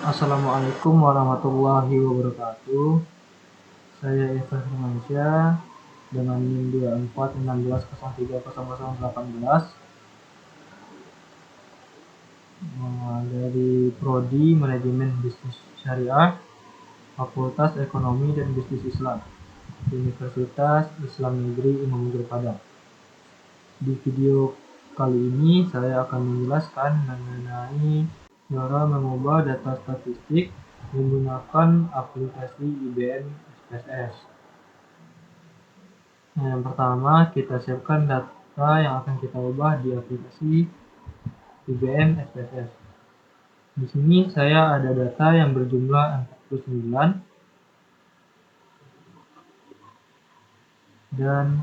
Assalamualaikum warahmatullahi wabarakatuh. Saya Eva Firmansyah dengan NIM 2416030018 dari Prodi Manajemen Bisnis Syariah, Fakultas Ekonomi dan Bisnis Islam, Universitas Islam Negeri Imam Bonjol Padang. Di video kali ini saya akan menjelaskan mengenai cara mengubah data statistik menggunakan aplikasi IBM SPSS. Yang pertama, kita siapkan data yang akan kita ubah di aplikasi IBM SPSS. Di sini saya ada data yang berjumlah 49 dan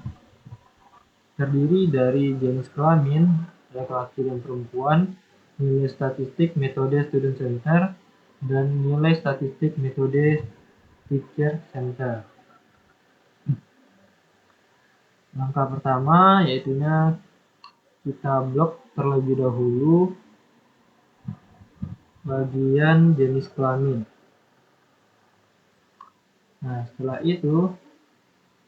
terdiri dari jenis kelamin, laki-laki dan perempuan, nilai statistik metode student center, dan nilai statistik metode teacher center. Langkah pertama yaitunya kita blok terlebih dahulu bagian jenis kelamin. Nah, setelah itu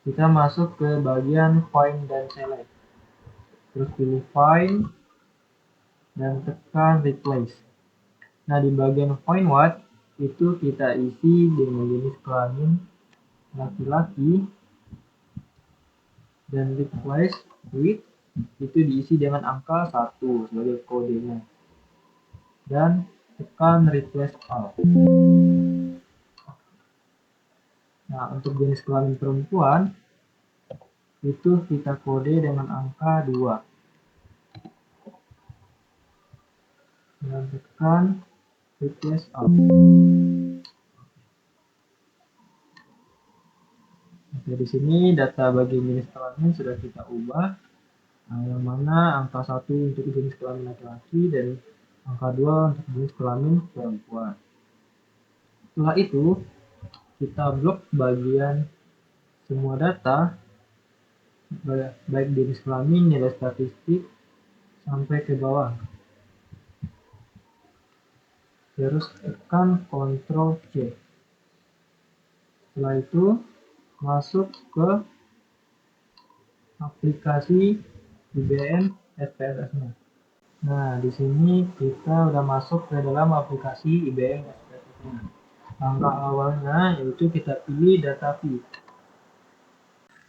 kita masuk ke bagian find dan select. Terus pilih find dan tekan replace. Nah, di bagian find what itu kita isi dengan jenis kelamin laki-laki, dan replace with itu diisi dengan angka 1 sebagai kodenya, dan tekan replace all. Nah, untuk jenis kelamin perempuan itu kita kode dengan angka 2 dan tekan replace all. Oke, di sini data bagian jenis kelamin sudah kita ubah. Nah, yang mana angka 1 untuk jenis kelamin laki-laki dan angka 2 untuk jenis kelamin perempuan. Setelah itu, kita blok bagian semua data, baik jenis kelamin, nilai statistik, sampai ke bawah. Terus tekan Ctrl C. Setelah itu, masuk ke aplikasi IBM SPSS-nya. Nah, di sini kita udah masuk ke dalam aplikasi IBM SPSS-nya. Langkah awalnya yaitu kita pilih data view.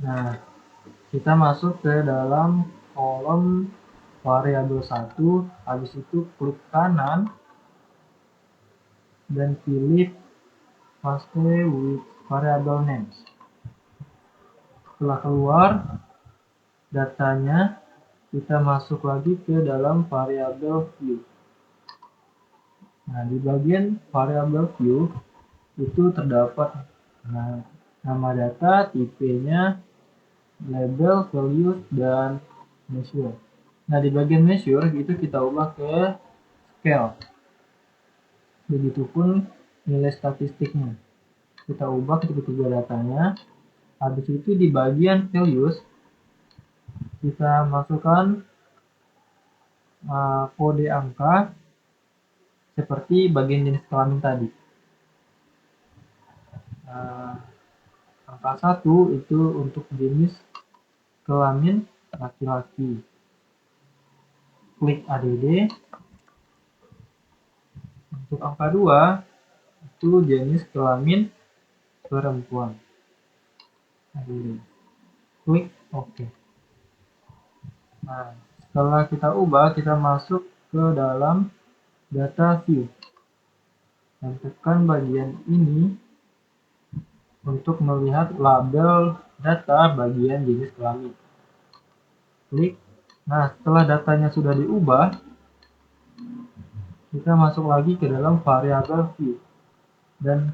Nah, kita masuk ke dalam kolom variabel 1, habis itu klik kanan dan pilih paste with variable names. Setelah keluar datanya, kita masuk lagi ke dalam variabel view. Nah, di bagian variabel view itu terdapat nama data, tipenya, label, values, dan measure. Nah, di bagian measure itu kita ubah ke scale. Begitupun nilai statistiknya. Kita ubah ketiga datanya. Habis itu di bagian values kita masukkan kode angka seperti bagian jenis kelamin tadi. Angka 1 itu untuk jenis kelamin laki-laki. Klik ADD. Untuk angka 2 itu jenis kelamin perempuan. ADD. Klik OK. Nah, setelah kita ubah, kita masuk ke dalam data view dan tekan bagian ini untuk melihat label data bagian jenis kelamin. Klik. Nah, setelah datanya sudah diubah, kita masuk lagi ke dalam variabel view dan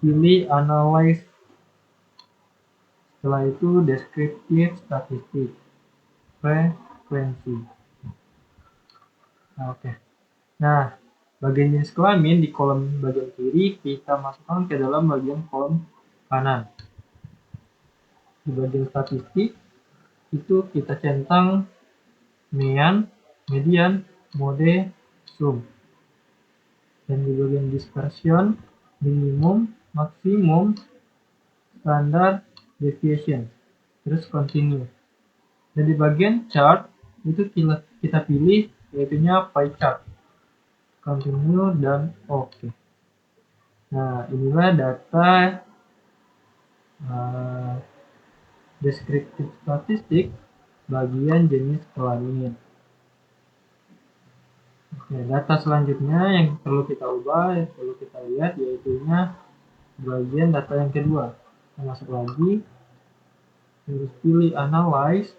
pilih analyze. Setelah itu descriptive statistik, frekuensi. Oke. Nah, bagian jenis kelamin di kolom bagian kiri kita masukkan ke dalam bagian kolom kanan. Di bagian statistik itu kita centang mean, median, mode, sum. Dan di bagian dispersion, minimum, maksimum, standard deviation. Terus continue. Dan di bagian chart itu kita pilih yaitunya pie chart. Continue dan oke. Nah, inilah data deskriptif statistik bagian jenis kelamin. Oke, data selanjutnya yang perlu kita ubah, yang perlu kita lihat yaitunya bagian data yang kedua. Kita masuk lagi, terus pilih analyze,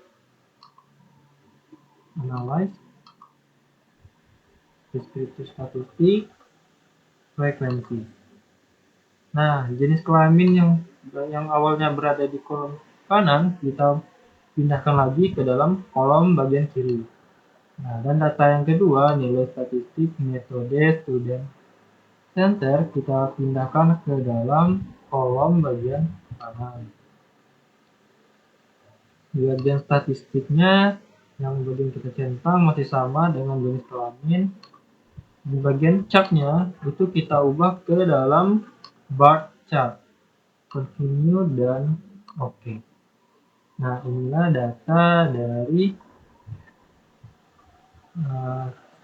deskriptif statistik, frekuensi. Nah, jenis kelamin yang awalnya berada di kolom kanan kita pindahkan lagi ke dalam kolom bagian kiri. Nah, dan data yang kedua, nilai statistik metode student center, kita pindahkan ke dalam kolom bagian kanan. Di bagian statistiknya yang bagian kita centang masih sama dengan jenis kelamin. Di bagian chartnya itu kita ubah ke dalam bar chart, continue dan oke. Nah, inilah data dari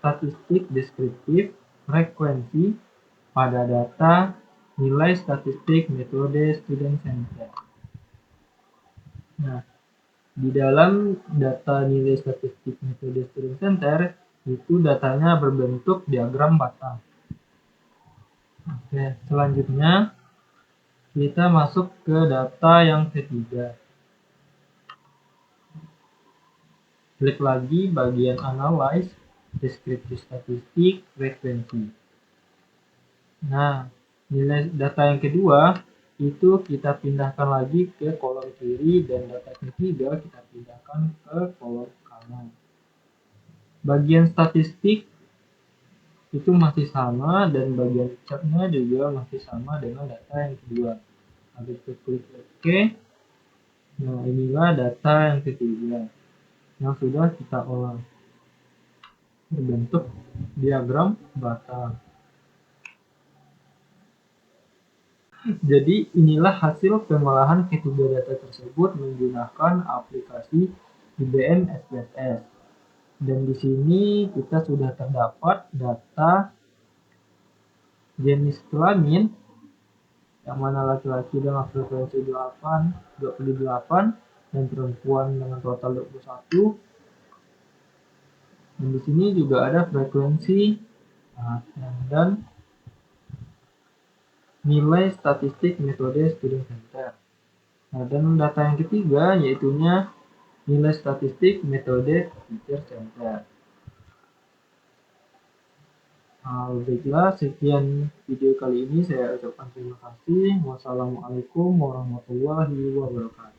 statistik deskriptif frekuensi pada data nilai statistik metode student center. Nah, di dalam data nilai statistik metode student center itu datanya berbentuk diagram batang. Oke, selanjutnya kita masuk ke data yang ketiga. Klik lagi bagian analyze, deskriptif statistik, frekuensi. Nah, nilai data yang kedua itu kita pindahkan lagi ke kolom kiri dan data ketiga kita pindahkan ke kolom kanan. Bagian statistik itu masih sama dan bagian chartnya juga masih sama dengan data yang kedua. Habis itu klik OK. Nah, inilah data yang ketiga yang sudah kita olah berbentuk diagram batang. Jadi inilah hasil pengolahan ketiga data tersebut menggunakan aplikasi IBM SPSS. Dan di sini kita sudah terdapat data jenis kelamin yang mana laki-laki dengan frekuensi 28 dan perempuan dengan total 21. Dan di sini juga ada frekuensi dan nilai statistik metode student center. Nah, dan data yang ketiga yaitunya nilai statistik metode teacher center. Baiklah, sekian video kali ini saya ucapkan terima kasih. Wassalamualaikum warahmatullahi wabarakatuh.